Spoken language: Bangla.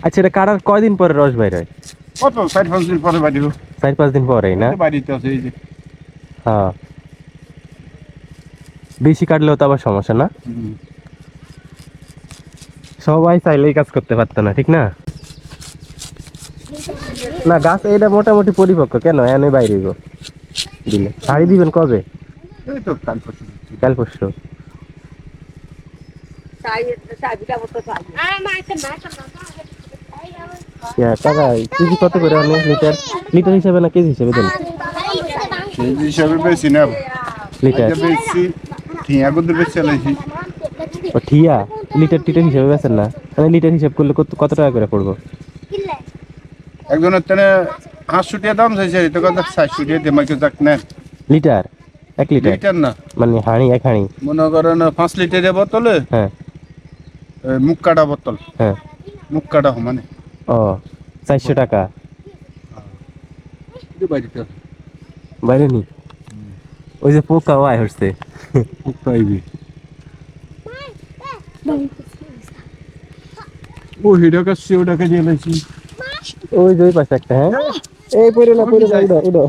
আচ্ছা, এটা কাটার কয়দিন পরে রস বাইর হয়? কত 4-5 দিন পরে বাড়িব। 4-5 দিন পরেই না? বাড়িতে আছে এই যে। হ্যাঁ, বেশি কাটলেও তো আবার সমস্যা না। সবাই চাইলে এই কাজ করতে পারতো না, ঠিক না? না, গাছ এটা মোটামুটি পরিপক্ক, কেন এনে বাইরে গো দিলে শাড়ি দিবেন কবে? এই তো কাল পরশু। কাল পরশু। টাকা কেজি কত করে অনেক লিটার? লিটার হিসাবে না কেজি হিসাবে দেন? কেজি হিসাবে বেশি না। লিটার। আগে বেশি ঠিয়া গুদ বেশি লাইছি। ও ঠিয়া, লিটার টিটার হিসাবে বেচেন না? মানে লিটার হিসাব করলে কত কত টাকা করে পড়বো? একজনের তেনে 500 টাকা দাম চাইছে, তো কত 400 টাকা দিয়ে মাইকে যাক না। লিটার? 1 লিটার? লিটার না, মানে হাঁড়ি, এক হাঁড়ি? মনে করেন 5 লিটারের বোতলে হ্যাঁ মুখ কাটা বোতল, হ্যাঁ। মুখ কাটা মানে ও, 400 টাকা। বাড়িতে বাইরে নি? ওই যে পোকাও আয় হচ্ছে। পাইবি। ও হিডাকা সিওডাকা দিয়ে লাইছি। ওই যে ওই পাশে একটা, হ্যাঁ এই পড়ে না, পড়ে না, উড়ো উড়ো।